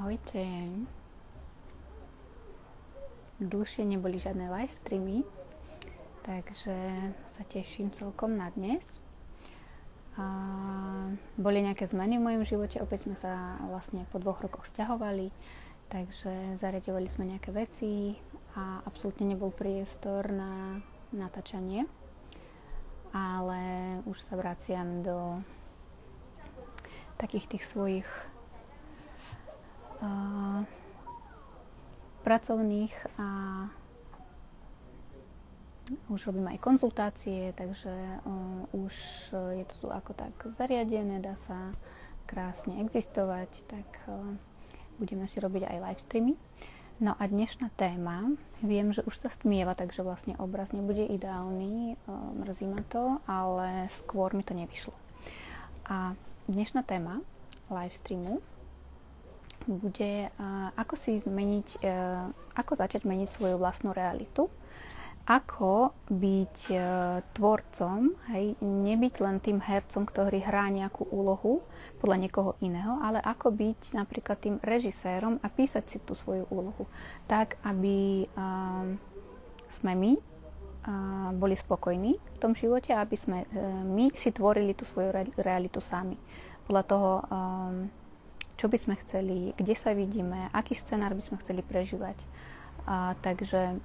Ahojte. Dlhšie neboli žiadne live streamy, takže sa teším celkom na dnes. Boli nejaké zmeny v mojom živote, opäť sme sa vlastne po 2 rokoch sťahovali, takže zariaďovali sme nejaké veci a absolútne nebol priestor na natáčanie, ale už sa vraciam do takých tých svojich pracovných a už robím aj konzultácie, takže už je to tu ako tak zariadené, dá sa krásne existovať, tak budeme si robiť aj live streamy. No a dnešná téma, viem, že už sa stmieva, takže vlastne obraz nebude ideálny, mrzí ma to, ale skôr mi to nevyšlo. A dnešná téma live streamu bude, ako začať meniť svoju vlastnú realitu, ako byť tvorcom, hej, nebyť len tým hercom, ktorý hrá nejakú úlohu podľa niekoho iného, ale ako byť napríklad tým režisérom a písať si tú svoju úlohu, tak aby sme my boli spokojní v tom živote, aby sme my si tvorili tú svoju realitu sami. Podľa toho, čo by sme chceli, kde sa vidíme, aký scenár by sme chceli prežívať. Takže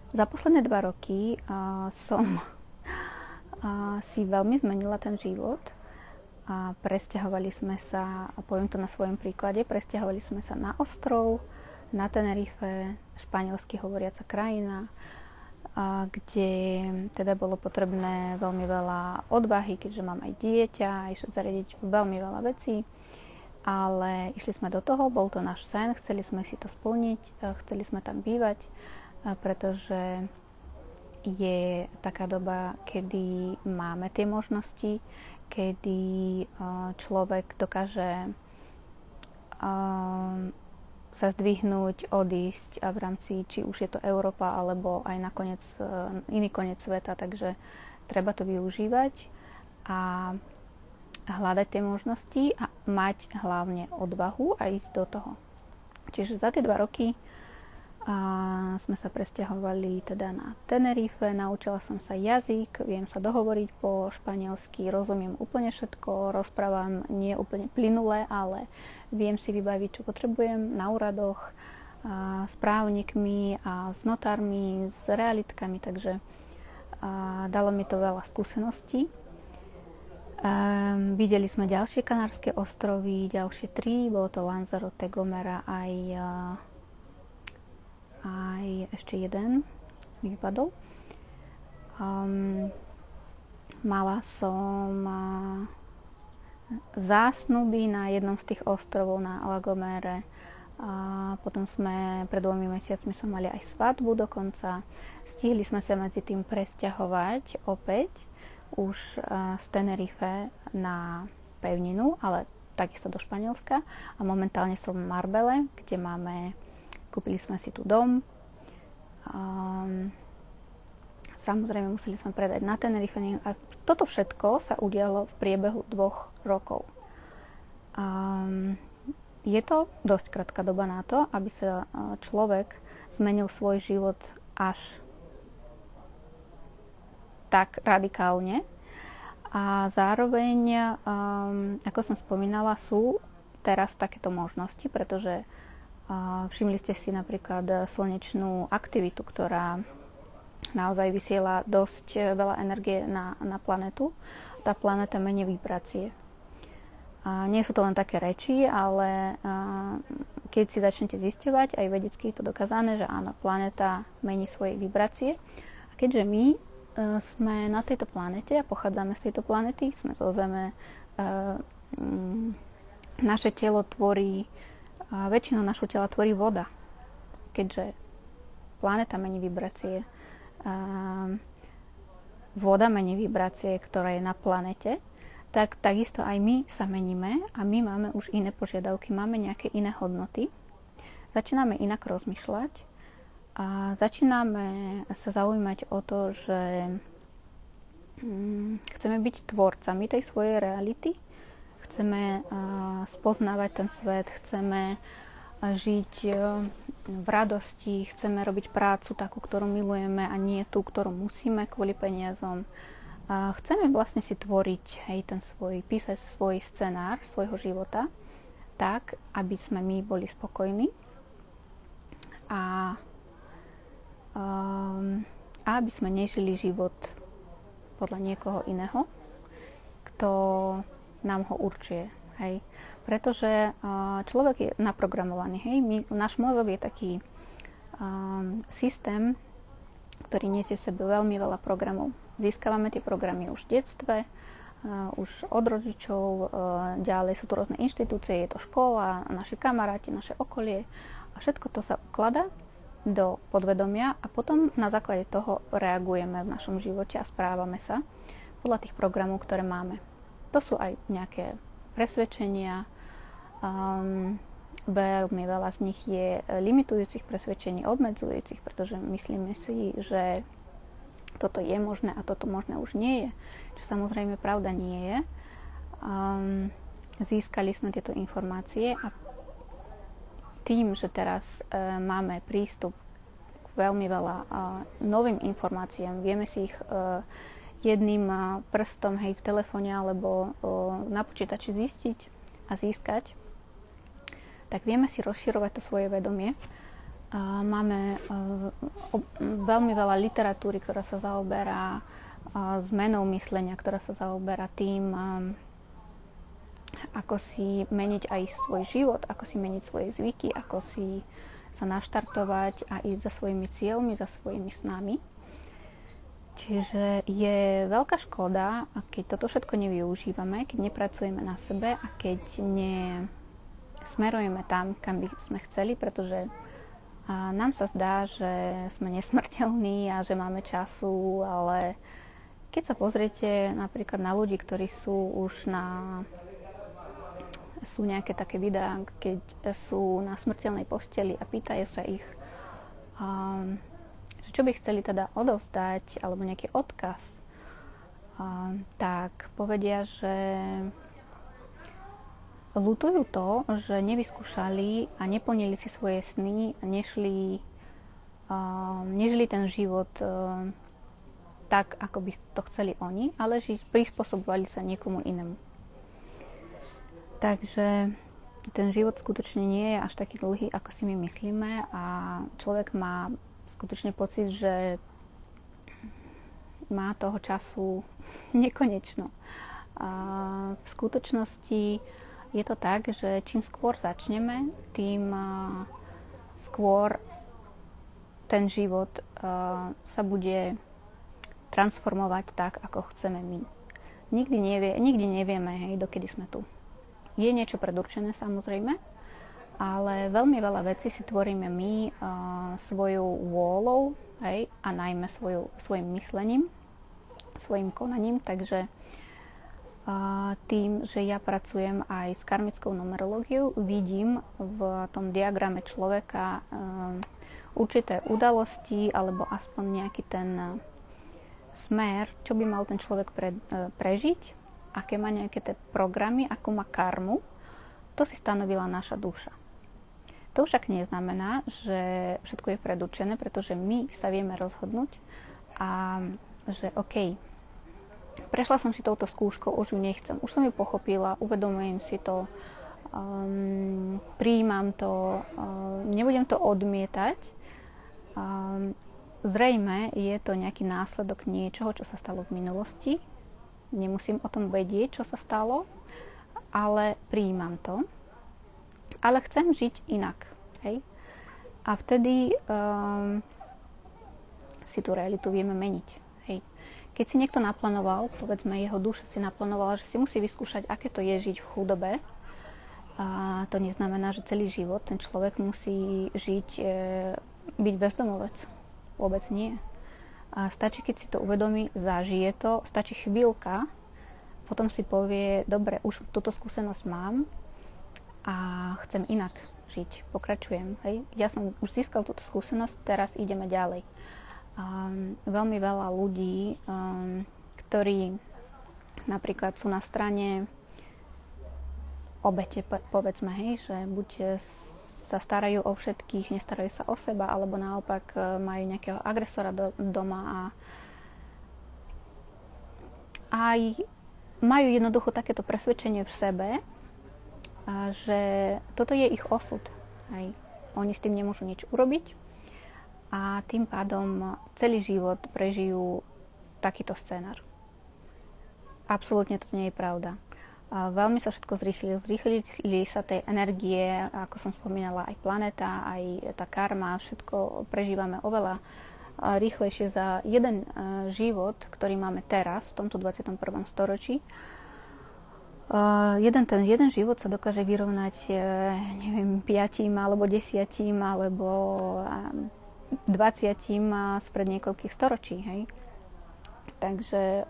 za posledné 2 roky som si veľmi zmenila ten život. Presťahovali sme sa, a poviem to na svojom príklade, presťahovali sme sa na ostrov, na Tenerife, španielsky hovoriaca krajina, kde teda bolo potrebné veľmi veľa odvahy, keďže mám aj dieťa, aj zariadiť veľmi veľa vecí, ale išli sme do toho, bol to náš sen, chceli sme si to splniť, chceli sme tam bývať, pretože je taká doba, kedy máme tie možnosti, kedy človek dokáže sa zdvihnúť, odísť a v rámci, či už je to Európa, alebo aj nakoniec iný koniec sveta, takže treba to využívať a hľadať tie možnosti a mať hlavne odvahu a ísť do toho. Čiže za tie 2 roky sme sa presťahovali teda na Tenerife, naučila som sa jazyk, viem sa dohovoriť po španielsky, rozumiem úplne všetko, rozprávam nie úplne plynule, ale viem si vybaviť, čo potrebujem na úradoch, s právnikmi a s notármi, s realitkami, takže dalo mi to veľa skúseností. Videli sme ďalšie Kanárske ostrovy, ďalšie 3, bolo to Lanzarote, Gomera aj ešte jeden mi vypadol. Mala som zásnuby na jednom z tých ostrovov na La Gomere. Potom sme pred 2 mesiacmi mali aj svadbu dokonca. Stihli sme sa medzi tým presťahovať opäť už z Tenerife na pevninu, ale takisto do Španielska. A momentálne som v Marbelle, kde kúpili sme si tu dom. Samozrejme museli sme predať na Tenerife a toto všetko sa udialo v priebehu 2 rokov. Je to dosť krátka doba na to, aby sa človek zmenil svoj život až tak radikálne. A zároveň, ako som spomínala, sú teraz takéto možnosti, pretože všimli ste si napríklad slnečnú aktivitu, ktorá naozaj vysiela dosť veľa energie na planetu. Tá planéta mení vibrácie. Nie sú to len také reči, ale keď si začnete zisťovať, aj vedecky je to dokázané, že áno, planéta mení svoje vibrácie. A keďže my sme na tejto planete a pochádzame z tejto planety, sme zo Zeme, naše telo tvorí, väčšinu našho tela tvorí voda, keďže planéta mení vibrácie, voda mení vibrácie, ktorá je na planete, tak takisto aj my sa meníme a my máme už iné požiadavky, máme nejaké iné hodnoty, začíname inak rozmýšľať a začíname sa zaujímať o to, že chceme byť tvorcami tej svojej reality, chceme spoznávať ten svet, chceme žiť v radosti, chceme robiť prácu takú, ktorú milujeme a nie tú, ktorú musíme kvôli peniazom. Chceme vlastne si tvoriť, písať svoj scenár svojho života tak, aby sme my boli spokojní a aby sme nežili život podľa niekoho iného, kto nám ho určuje. Hej. Pretože človek je naprogramovaný. Hej. Náš mozog je taký systém, ktorý nesie v sebe veľmi veľa programov. Získavame tie programy už v detstve, už od rodičov, ďalej sú tu rôzne inštitúcie, je to škola, naši kamaráti, naše okolie a všetko to sa ukladá do podvedomia a potom na základe toho reagujeme v našom živote a správame sa podľa tých programov, ktoré máme. To sú aj nejaké presvedčenia, veľmi veľa z nich je limitujúcich presvedčení, obmedzujúcich, pretože myslíme si, že toto je možné a toto možné už nie je, čo samozrejme pravda nie je. Získali sme tieto informácie a tým, že teraz máme prístup k veľmi veľa novým informáciám, vieme si ich jedným prstom v telefóne alebo na počítači zistiť a získať, tak vieme si rozširovať to svoje vedomie. Máme veľmi veľa literatúry, ktorá sa zaoberá zmenou myslenia, ktorá sa zaoberá tým, ako si meniť aj svoj život, ako si meniť svoje zvyky, ako si sa naštartovať a ísť za svojimi cieľmi, za svojimi snami. Čiže je veľká škoda, keď toto všetko nevyužívame, keď nepracujeme na sebe a keď nesmerujeme tam, kam by sme chceli, pretože nám sa zdá, že sme nesmrteľní a že máme času, ale keď sa pozriete napríklad na ľudí, ktorí sú nejaké také videá, keď sú na smrteľnej posteli a pýtajú sa ich, čo by chceli teda odovzdať, alebo nejaký odkaz, tak povedia, že ľutujú to, že nevyskúšali a neplnili si svoje sny a nežili ten život tak, ako by to chceli oni, ale prispôsobovali sa niekomu inému. Takže ten život skutočne nie je až taký dlhý, ako si my myslíme a človek má skutočne pocit, že má toho času nekonečno. A v skutočnosti je to tak, že čím skôr začneme, tým skôr ten život sa bude transformovať tak, ako chceme my. Nikdy nevieme, dokedy sme tu. Je niečo predurčené samozrejme, ale veľmi veľa vecí si tvoríme my svojou vôľou, a najmä svojim myslením, svojim konaním, takže tým, že ja pracujem aj s karmickou numerológiou, vidím v tom diagrame človeka určité udalosti alebo aspoň nejaký ten smer, čo by mal ten človek prežiť, aké má nejaké tie programy, akú má karmu, to si stanovila naša duša. To však neznamená, že všetko je predurčené, pretože my sa vieme rozhodnúť a že OK, prešla som si touto skúškou, už ju nechcem, už som ju pochopila, uvedomujem si to, prijímam to, nebudem to odmietať. Zrejme je to nejaký následok niečoho, čo sa stalo v minulosti. Nemusím o tom vedieť, čo sa stalo, ale prijímam to. Ale chcem žiť inak. Hej? A vtedy si tú realitu vieme meniť. Hej? Keď si niekto naplánoval, povedzme jeho duša si naplánovala, že si musí vyskúšať, aké to je žiť v chudobe, a to neznamená, že celý život ten človek musí žiť, byť bezdomovec. Vôbec nie. A stačí, keď si to uvedomí, zažije to, stačí chvíľka, potom si povie, dobre, už túto skúsenosť mám a chcem inak žiť, pokračujem. Hej? Ja som už získal túto skúsenosť, teraz ideme ďalej. Veľmi veľa ľudí, ktorí napríklad sú na strane obete, povedzme, hej, že buď sa starajú o všetkých, nestarajú sa o seba, alebo naopak majú nejakého agresora doma a aj majú jednoducho takéto presvedčenie v sebe, že toto je ich osud. Hej. Oni s tým nemôžu nič urobiť a tým pádom celý život prežijú takýto scénar. Absolútne to nie je pravda. Veľmi sa všetko zrýchlili sa tej energie, ako som spomínala, aj planéta, aj tá karma, všetko prežívame oveľa rýchlejšie za jeden život, ktorý máme teraz, v tomto 21. storočí. Ten jeden život sa dokáže vyrovnať, neviem, 5 alebo 10 alebo 20 spred niekoľkých storočí, hej. Takže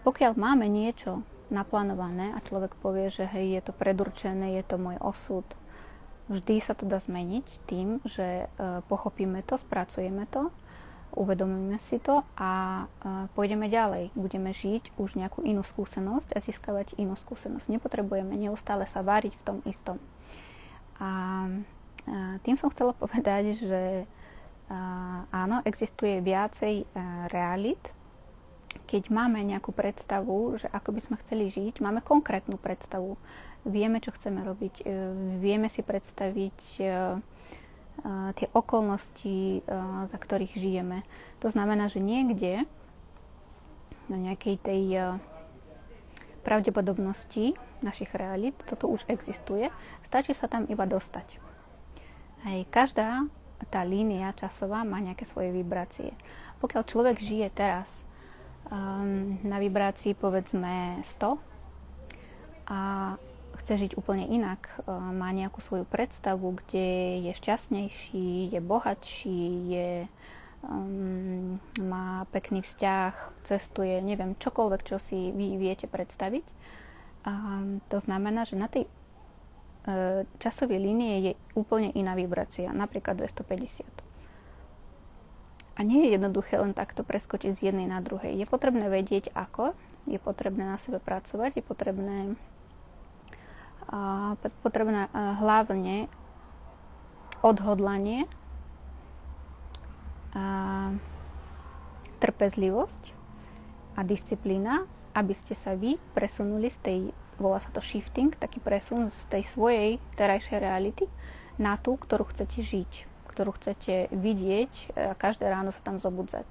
pokiaľ máme niečo naplánované a človek povie, že hej, je to predurčené, je to môj osud, vždy sa to dá zmeniť tým, že pochopíme to, spracujeme to, uvedomíme si to a pôjdeme ďalej. Budeme žiť už nejakú inú skúsenosť a získavať inú skúsenosť. Nepotrebujeme neustále sa váriť v tom istom. A tým som chcela povedať, že áno, existuje viacej realít. Keď máme nejakú predstavu, že ako by sme chceli žiť, máme konkrétnu predstavu. Vieme, čo chceme robiť, vieme si predstaviť tie okolnosti, za ktorých žijeme. To znamená, že niekde na nejakej tej pravdepodobnosti našich realít toto už existuje, stačí sa tam iba dostať. Hej, každá tá línia časová má nejaké svoje vibrácie. Pokiaľ človek žije teraz na vibrácii povedzme 100 a chce žiť úplne inak, má nejakú svoju predstavu, kde je šťastnejší, je bohatší, má pekný vzťah, cestuje, neviem, čokoľvek, čo si vy viete predstaviť. To znamená, že na tej časovej línie je úplne iná vibrácia, napríklad 250. A nie je jednoduché len takto preskočiť z jednej na druhej. Je potrebné vedieť ako, je potrebné na sebe pracovať, je potrebné hlavne odhodlanie, trpezlivosť a disciplína, aby ste sa vy presunuli z tej, volá sa to shifting, taký presun z tej svojej terajšej reality na tú, ktorú chcete žiť, ktorú chcete vidieť a každé ráno sa tam zobudzať.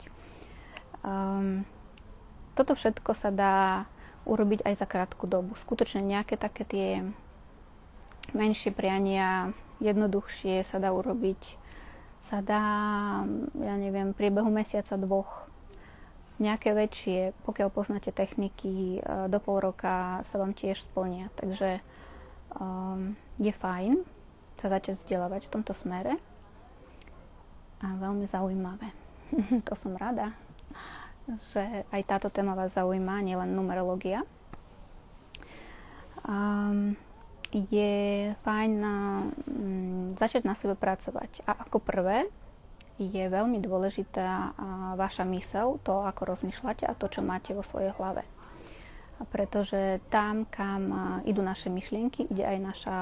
Toto všetko sa dá urobiť aj za krátku dobu. Skutočne nejaké také tie menšie priania, jednoduchšie sa dá urobiť. Sa dá, ja neviem, v priebehu mesiaca, 2. Nejaké väčšie, pokiaľ poznáte techniky, do pol roka sa vám tiež splnia. Takže je fajn sa začať vzdelávať v tomto smere. A veľmi zaujímavé. To som rada, že aj táto téma vás zaujíma, nielen numerológia. Je fajn začať na sebe pracovať. A ako prvé je veľmi dôležitá vaša myseľ, to ako rozmýšľate a to, čo máte vo svojej hlave. Pretože tam, kam idú naše myšlienky, ide aj naša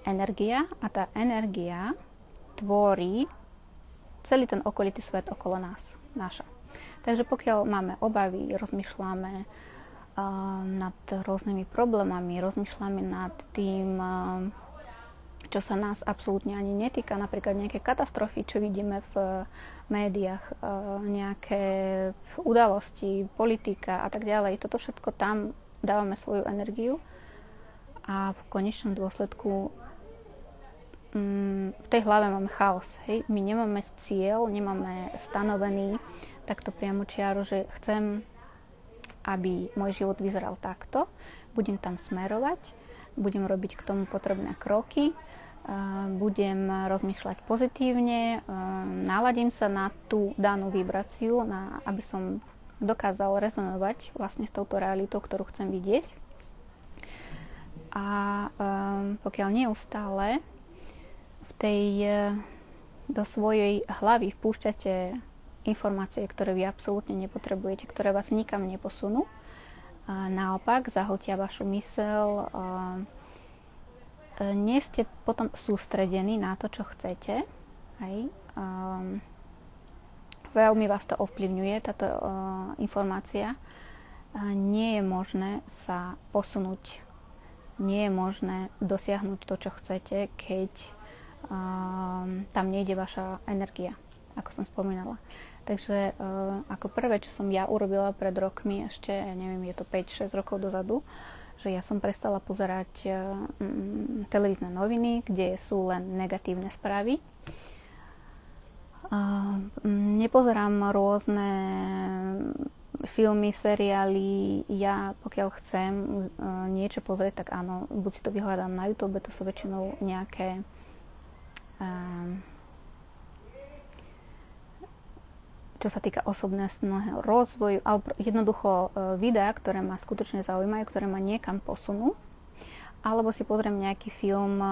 energia a tá energia tvorí celý ten okolitý svet okolo nás, naša. Takže pokiaľ máme obavy, rozmýšľame nad rôznymi problémami, rozmýšľame nad tým, čo sa nás absolútne ani netýka, napríklad nejaké katastrofy, čo vidíme v médiách, nejaké udalosti, politika a tak ďalej. Toto všetko tam dávame svoju energiu a v konečnom dôsledku v tej hlave máme chaos. Hej? My nemáme cieľ, nemáme stanovený takto priamo čiaru, že chcem, aby môj život vyzeral takto, budem tam smerovať, budem robiť k tomu potrebné kroky, budem rozmýšľať pozitívne, naladím sa na tú danú vibráciu, aby som dokázal rezonovať vlastne s touto realitou, ktorú chcem vidieť. A pokiaľ neustále do svojej hlavy vpúšťate informácie, ktoré vy absolútne nepotrebujete, ktoré vás nikam neposunú, naopak zahltia vašu myseľ, nie ste potom sústredení na to, čo chcete. Hej. Veľmi vás to ovplyvňuje, táto informácia. Nie je možné sa posunúť, nie je možné dosiahnuť to, čo chcete, keď tam nejde vaša energia, ako som spomínala. Takže ako prvé, čo som ja urobila pred rokmi, ešte, neviem, je to 5-6 rokov dozadu, že ja som prestala pozerať televízne noviny, kde sú len negatívne správy. Nepozerám rôzne filmy, seriály. Ja pokiaľ chcem niečo pozrieť, tak áno, buď si to vyhľadám na YouTube, to sú väčšinou nejaké čo sa týka osobnostného rozvoju, alebo jednoducho videá, ktoré ma skutočne zaujímajú, ktoré ma niekam posunú. Alebo si pozriem nejaký film,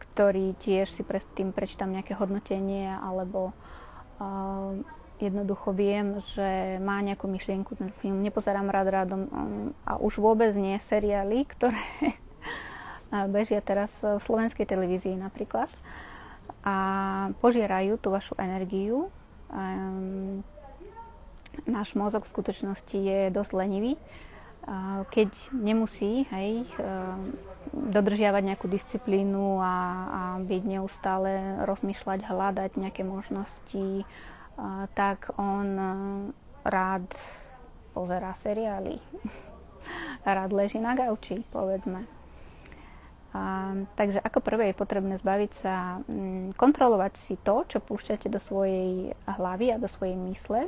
ktorý tiež si tým prečítam nejaké hodnotenie, alebo jednoducho viem, že má nejakú myšlienku ten film. Nepozerám rádom a už vôbec nie seriály, ktoré bežia teraz v slovenskej televízii napríklad a požierajú tú vašu energiu. Náš mozog v skutočnosti je dosť lenivý, keď nemusí, dodržiavať nejakú disciplínu a byť neustále rozmýšľať, hľadať nejaké možnosti, tak on rád pozerá seriály. Rád leží na gauči, povedzme. Takže ako prvé je potrebné zbaviť sa, kontrolovať si to, čo púšťate do svojej hlavy a do svojej mysle.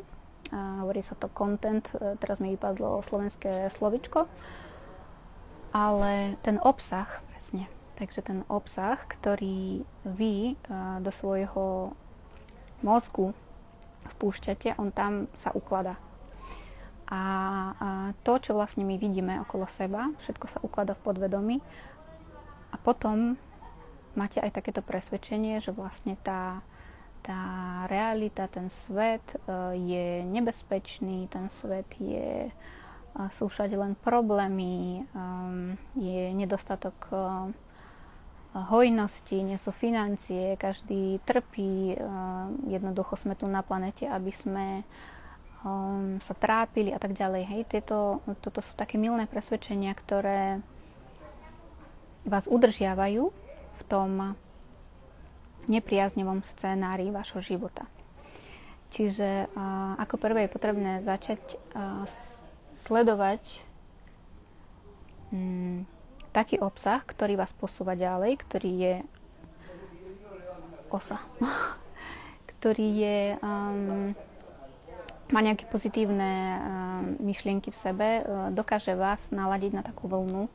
Hovorí sa to content, teraz mi vypadlo slovenské slovičko, ale ten obsah, presne, takže ten obsah, ktorý vy do svojho mozgu vpúšťate, on tam sa ukladá. A to, čo vlastne my vidíme okolo seba, všetko sa ukladá v podvedomí. A potom máte aj takéto presvedčenie, že vlastne tá realita, ten svet je nebezpečný, ten svet sú všade len problémy, je nedostatok hojnosti, nie sú financie, každý trpí, jednoducho sme tu na planete, aby sme sa trápili a tak ďalej. Hej, toto sú také mylné presvedčenia, ktoré vás udržiavajú v tom nepriaznivom scenári vašho života. Čiže ako prvé je potrebné začať sledovať taký obsah, ktorý vás posúva ďalej, ktorý je ktorý je má nejaké pozitívne myšlienky v sebe, dokáže vás naladiť na takú vlnu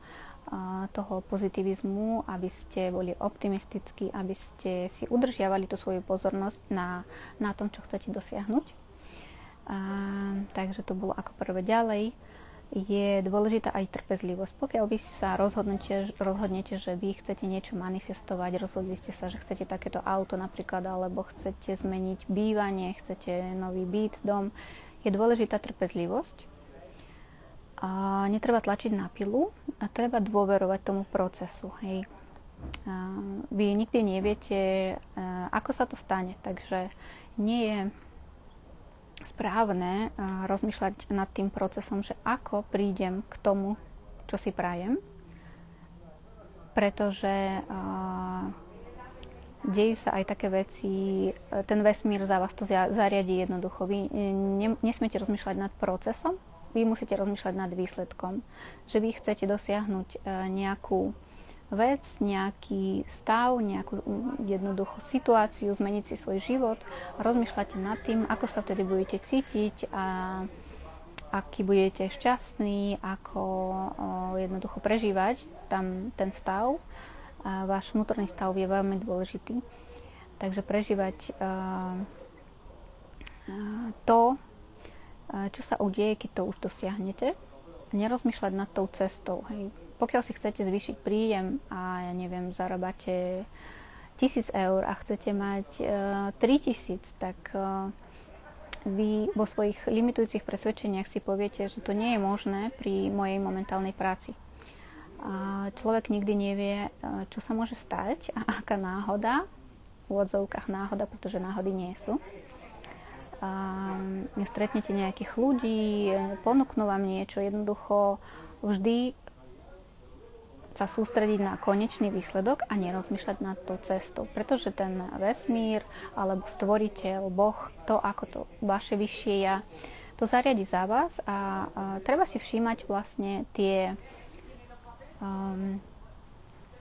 toho pozitivizmu, aby ste boli optimistickí, aby ste si udržiavali tú svoju pozornosť na tom, čo chcete dosiahnuť. Takže to bolo ako prvé. Ďalej je dôležitá aj trpezlivosť. Pokiaľ vy sa rozhodnete, že vy chcete niečo manifestovať, rozhodli ste sa, že chcete takéto auto napríklad, alebo chcete zmeniť bývanie, chcete nový byt, dom, je dôležitá trpezlivosť. A netreba tlačiť na pilu a treba dôverovať tomu procesu. Hej. Vy nikdy neviete, ako sa to stane, takže nie je správne rozmýšľať nad tým procesom, že ako prídem k tomu, čo si prajem, pretože dejú sa aj také veci, ten vesmír za vás to zariadí jednoducho. Vy nesmiete rozmýšľať nad procesom, vy musíte rozmýšľať nad výsledkom, že vy chcete dosiahnuť nejakú vec, nejaký stav, nejakú jednoduchú situáciu, zmeniť si svoj život, rozmýšľate nad tým, ako sa vtedy budete cítiť a aký budete šťastní, ako jednoducho prežívať tam ten stav. Váš vnútorný stav je veľmi dôležitý, takže prežívať to, čo sa udeje, keď to už dosiahnete, nerozmýšľať nad tou cestou. Hej. Pokiaľ si chcete zvýšiť príjem a ja neviem, zarábate 1000 eur a chcete mať 3000, tak vy vo svojich limitujúcich presvedčeniach si poviete, že to nie je možné pri mojej momentálnej práci. Človek nikdy nevie, čo sa môže stať a aká náhoda, v odzovkách náhoda, pretože náhody nie sú. Stretnete nejakých ľudí, ponúknú vám niečo, jednoducho vždy sa sústrediť na konečný výsledok a nerozmýšľať nad tou cestou. Pretože ten vesmír, alebo stvoriteľ, Boh, to ako to vaše vyššie ja, to zariadi za vás a treba si všímať vlastne tie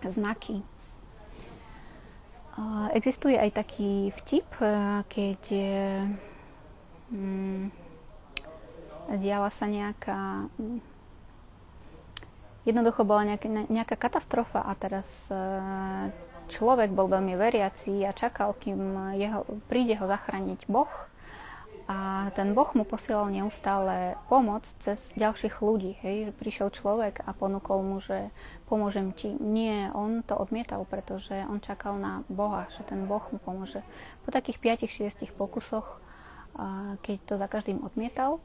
znaky. Existuje aj taký vtip, keď diala sa nejaká jednoducho bola nejaká katastrofa a teraz človek bol veľmi veriaci a čakal, kým príde ho zachrániť Boh. A ten Boh mu posielal neustále pomoc cez ďalších ľudí. Hej. Prišiel človek a ponúkol mu, že pomôžem ti. Nie, on to odmietal, pretože on čakal na Boha, že ten Boh mu pomôže. Po takých 5-6 pokusoch, keď to za každým odmietal,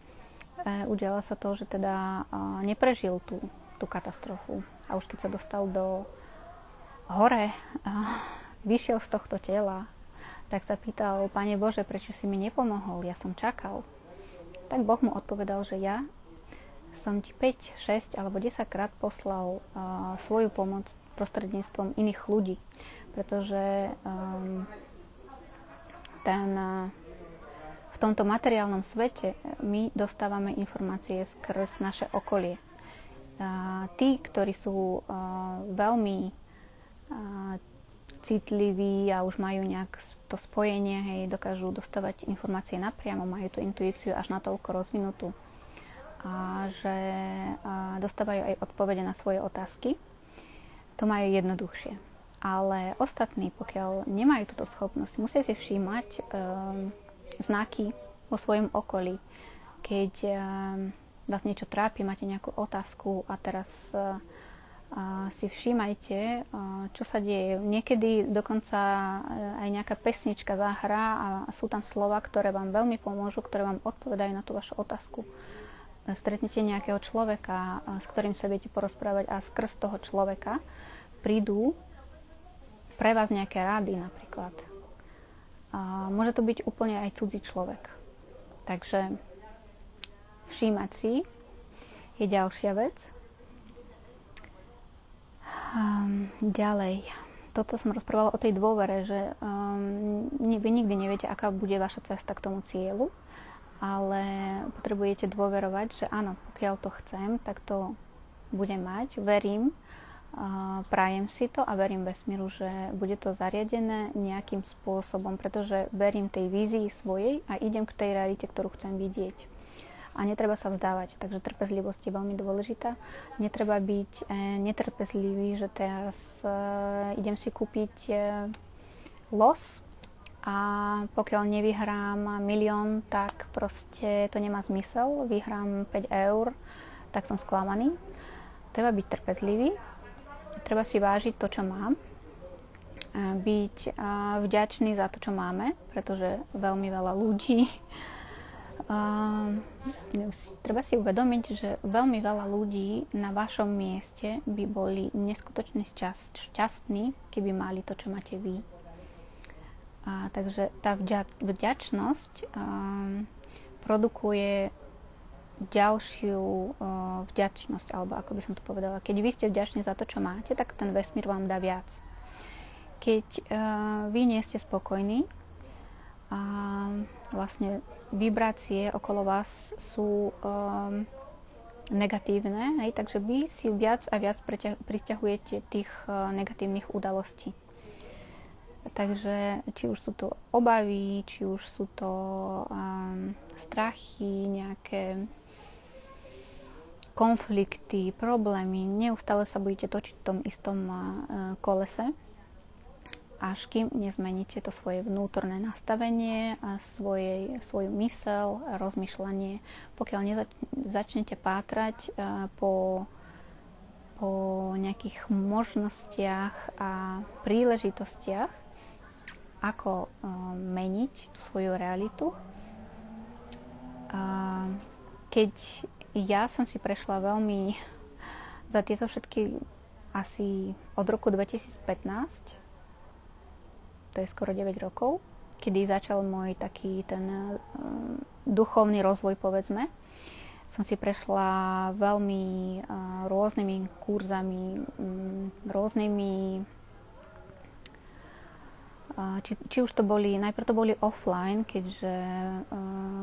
udialo sa to, že teda neprežil tú katastrofu. A už keď sa dostal do hore, vyšiel z tohto tela, tak sa pýtal, Pane Bože, prečo si mi nepomohol? Ja som čakal. Tak Boh mu odpovedal, že ja som ti 5, 6 alebo 10 krát poslal svoju pomoc prostredníctvom iných ľudí. Pretože v tomto materiálnom svete my dostávame informácie skrz naše okolie. Tí, ktorí sú veľmi citliví a už majú nejak to spojenie, hej, dokážu dostávať informácie napriamo, majú tú intuíciu až natoľko rozvinutú, že dostávajú aj odpovede na svoje otázky. To majú jednoduchšie. Ale ostatní, pokiaľ nemajú túto schopnosť, musia si všímať znaky vo svojom okolí. Keď vás niečo trápi, máte nejakú otázku a teraz si všímajte, čo sa deje. Niekedy dokonca aj nejaká pesnička zahrá a sú tam slova, ktoré vám veľmi pomôžu, ktoré vám odpovedajú na tú vašu otázku. Stretnete nejakého človeka, s ktorým sa viete porozprávať a skrz toho človeka prídu pre vás nejaké rady napríklad. Môže to byť úplne aj cudzí človek. Takže všímať si je ďalšia vec. Ďalej. Toto som rozprávala o tej dôvere, že vy nikdy neviete, aká bude vaša cesta k tomu cieľu, ale potrebujete dôverovať, že áno, pokiaľ to chcem, tak to budem mať. Verím, prajem si to a verím vesmíru, že bude to zariadené nejakým spôsobom, pretože verím tej vízii svojej a idem k tej realite, ktorú chcem vidieť. A netreba sa vzdávať, takže trpezlivosť je veľmi dôležitá. Netreba byť netrpezlivý, že teraz idem si kúpiť los a pokiaľ nevyhrám 1 000 000, tak proste to nemá zmysel. Vyhrám 5 eur, tak som sklamaný. Treba byť trpezlivý, treba si vážiť to, čo mám, byť vďačný za to, čo máme, pretože veľmi veľa ľudí treba si uvedomiť, že veľmi veľa ľudí na vašom mieste by boli neskutočne šťastní, keby mali to, čo máte vy. Takže tá vďačnosť produkuje ďalšiu vďačnosť, alebo ako by som to povedala. Keď vy ste vďační za to, čo máte, tak ten vesmír vám dá viac. Keď vy nie ste spokojní, vlastne vibrácie okolo vás sú negatívne, hej, takže vy si viac a viac priťahujete tých negatívnych udalostí. Takže či už sú to obavy, či už sú to strachy, nejaké konflikty, problémy, neustále sa budete točiť v tom istom kolese, až kým nezmeníte to svoje vnútorné nastavenie a svoju myseľ a rozmýšľanie. Pokiaľ začnete pátrať po nejakých možnostiach a príležitostiach, ako meniť tú svoju realitu, Keď ja som si prešla veľmi za tieto všetky asi od roku 2015, to je skoro 9 rokov, kedy začal môj taký ten duchovný rozvoj, povedzme. Som si prešla veľmi rôznymi kurzami, rôznymi, či už to boli, najprv to boli offline, keďže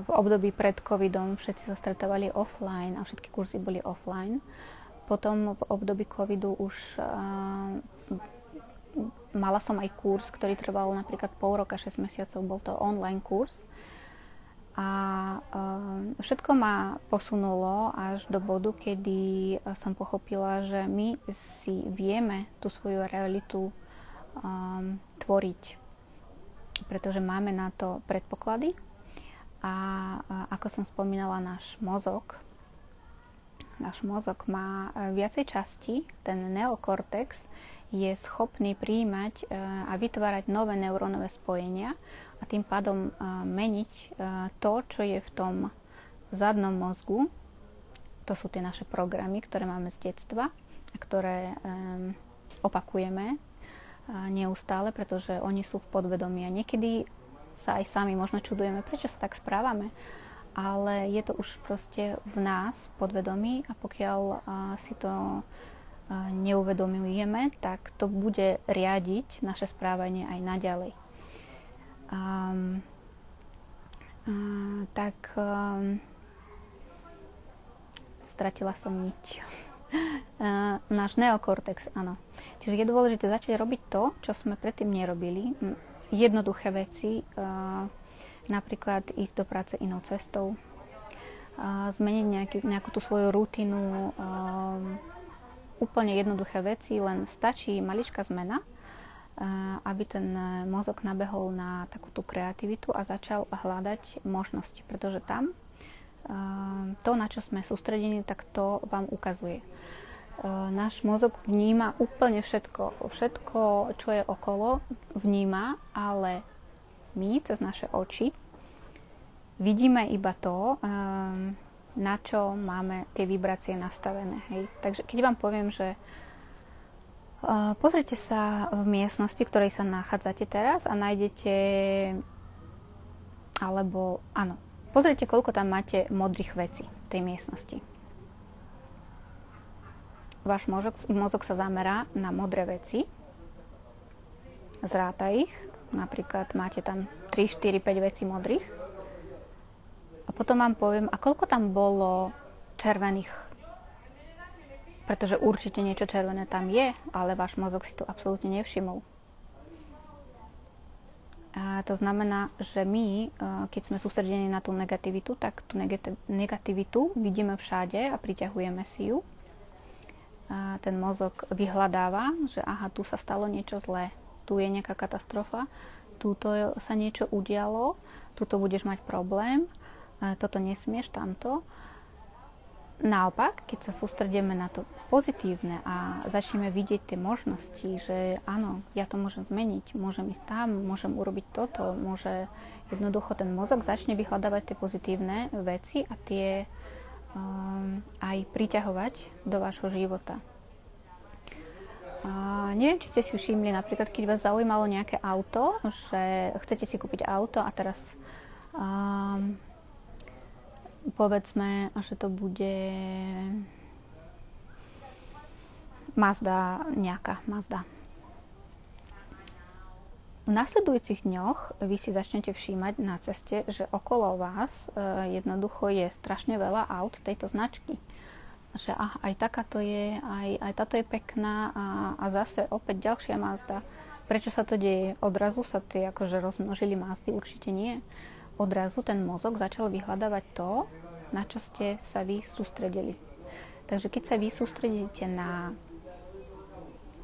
v období pred covidom všetci sa stretávali offline a všetky kurzy boli offline. Potom v období covidu už mala som aj kurz, ktorý trval napríklad pol roka, 6 mesiacov, bol to online kurz. A všetko ma posunulo až do bodu, kedy som pochopila, že my si vieme tú svoju realitu tvoriť, pretože máme na to predpoklady. A ako som spomínala, náš mozog má viacej častí, ten neokortex je schopný prijímať a vytvárať nové neurónové spojenia a tým pádom meniť to, čo je v tom zadnom mozgu. To sú tie naše programy, ktoré máme z detstva a ktoré opakujeme neustále, pretože oni sú v podvedomí a niekedy sa aj sami možno čudujeme, prečo sa tak správame, ale je to už proste v nás podvedomí a pokiaľ si to neuvedomujeme, tak to bude riadiť naše správanie aj naďalej. Stratila som niť. Náš neokortex, áno. Čiže je dôležité začať robiť to, čo sme predtým nerobili. Jednoduché veci, napríklad ísť do práce inou cestou, zmeniť nejakú tú svoju rutinu, úplne jednoduché veci, len stačí maličká zmena, aby ten mozog nabehol na takúto kreativitu a začal hľadať možnosti, pretože tam to, na čo sme sústredení, tak to vám ukazuje. Náš mozog vníma úplne všetko, čo je okolo, vníma, ale my cez naše oči vidíme iba to, na čo máme tie vibrácie nastavené. Hej. Takže keď vám poviem, že pozrite sa v miestnosti, v ktorej sa nachádzate teraz a nájdete, alebo áno, pozrite, koľko tam máte modrých vecí v tej miestnosti. Váš mozog sa zamerá na modré veci, zráta ich, napríklad máte tam 3, 4, 5 vecí modrých, a potom vám poviem, a koľko tam bolo červených. Pretože určite niečo červené tam je, ale váš mozog si to absolútne nevšimol. A to znamená, že my, keď sme sústredení na tú negativitu, tak tú negativitu vidíme všade a priťahujeme si ju. A ten mozog vyhľadáva, že aha, tu sa stalo niečo zlé, tu je nejaká katastrofa, tuto sa niečo udialo, tuto budeš mať problém, toto nesmieš, tamto. Naopak, keď sa sústredíme na to pozitívne a začneme vidieť tie možnosti, že áno, ja to môžem zmeniť, môžem ísť tam, môžem urobiť toto, môže jednoducho ten mozog začne vyhľadávať tie pozitívne veci a tie aj priťahovať do vášho života. Neviem, či ste si všimli, napríklad, keď vás zaujímalo nejaké auto, že chcete si kúpiť auto a teraz povedzme, že to bude Mazda, nejaká Mazda. V nasledujúcich dňoch vy si začnete všímať na ceste, že okolo vás jednoducho je strašne veľa aut tejto značky. Že aj takáto je, aj táto je pekná a zase opäť ďalšia Mazda. Prečo sa to deje? Odrazu sa tie akože rozmnožili Mazdy? Určite nie. Odrazu ten mozog začal vyhľadávať to, na čo ste sa vy sústredili. Takže keď sa vy sústredíte na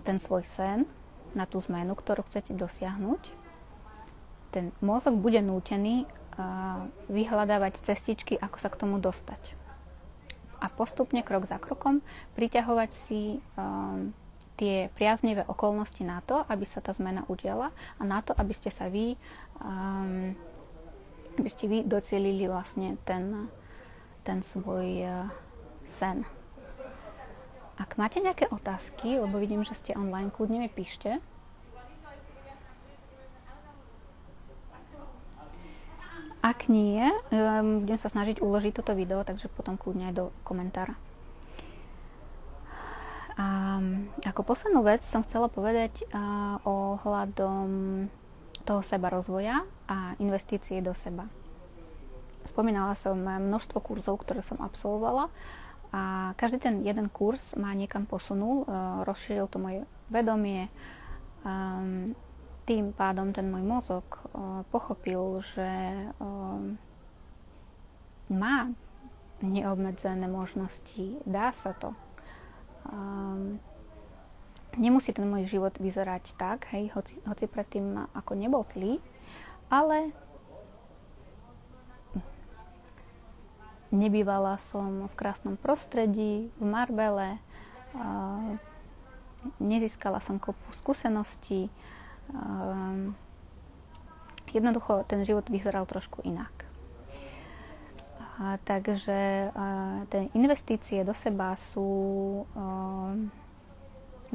ten svoj sen, na tú zmenu, ktorú chcete dosiahnuť, ten mozog bude nútený vyhľadávať cestičky, ako sa k tomu dostať. A postupne, krok za krokom, priťahovať si tie priaznivé okolnosti na to, aby sa tá zmena udiala a na to, aby ste sa vy aby ste vy docielili vlastne ten svoj sen. Ak máte nejaké otázky, lebo vidím, že ste online, kľudne mi píšte. Ak nie, budem sa snažiť uložiť toto video, takže potom kľudne aj do komentára. A ako poslednú vec som chcela povedať ohľadom toho sebarozvoja a investície do seba. Spomínala som množstvo kurzov, ktoré som absolvovala a každý ten jeden kurz ma niekam posunul, rozšíril to moje vedomie. Tým pádom ten môj mozog pochopil, že má neobmedzené možnosti, dá sa to. Nemusí ten môj život vyzerať tak, hej, hoci predtým ako nebol zlý, ale nebývala som v krásnom prostredí, v Marbelle, nezískala som kopu skúseností, jednoducho ten život vyzeral trošku inak. Takže tie investície do seba sú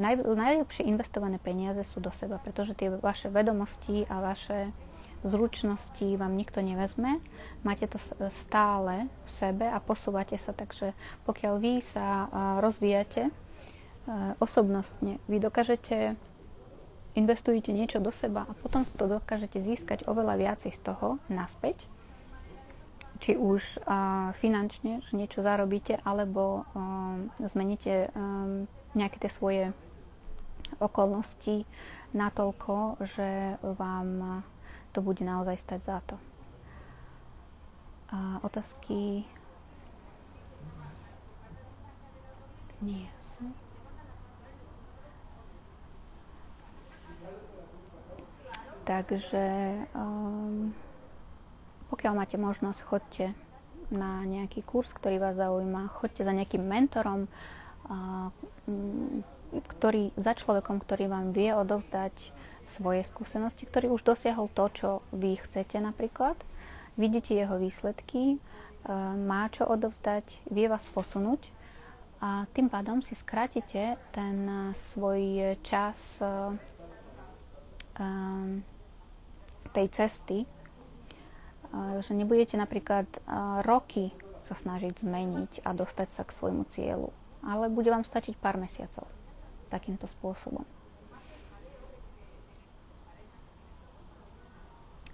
najlepšie investované peniaze sú do seba, pretože tie vaše vedomosti a vaše zručnosti vám nikto nevezme. Máte to stále v sebe a posúvate sa, takže pokiaľ vy sa rozvíjate osobnostne, vy dokážete investujete niečo do seba a potom to dokážete získať oveľa viacej z toho naspäť. Či už finančne, že niečo zarobíte, alebo zmeníte nejaké tie svoje okolnosti natoľko, že vám to bude naozaj stať za to. Otázky nie sú. Takže pokiaľ máte možnosť, choďte na nejaký kurz, ktorý vás zaujíma, choďte za nejakým mentorom, za človekom, ktorý vám vie odovzdať svoje skúsenosti, ktorý už dosiahol to, čo vy chcete napríklad. Vidíte jeho výsledky, má čo odovzdať, vie vás posunúť a tým pádom si skrátite ten svoj čas tej cesty, že nebudete napríklad roky sa snažiť zmeniť a dostať sa k svojmu cieľu, ale bude vám stačiť pár mesiacov takýmto spôsobom.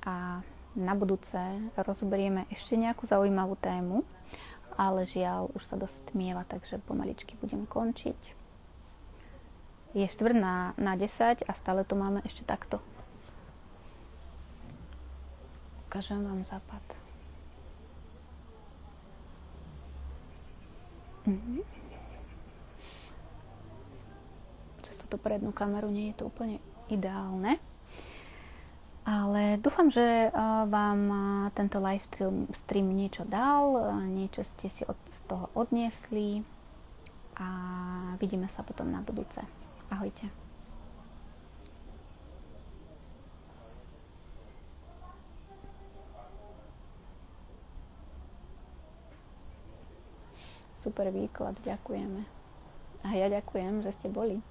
A na budúce rozoberieme ešte nejakú zaujímavú tému, ale žiaľ, už sa dosť tmieva, takže pomaličky budem končiť. Je 9:45 a stále to máme ešte takto. Ukážem vám západ. Cez túto prednú kameru nie je to úplne ideálne. Ale dúfam, že vám tento live stream niečo dal, niečo ste si z toho odniesli a vidíme sa potom na budúce. Ahojte. Super výklad, ďakujeme. A ja ďakujem, že ste boli.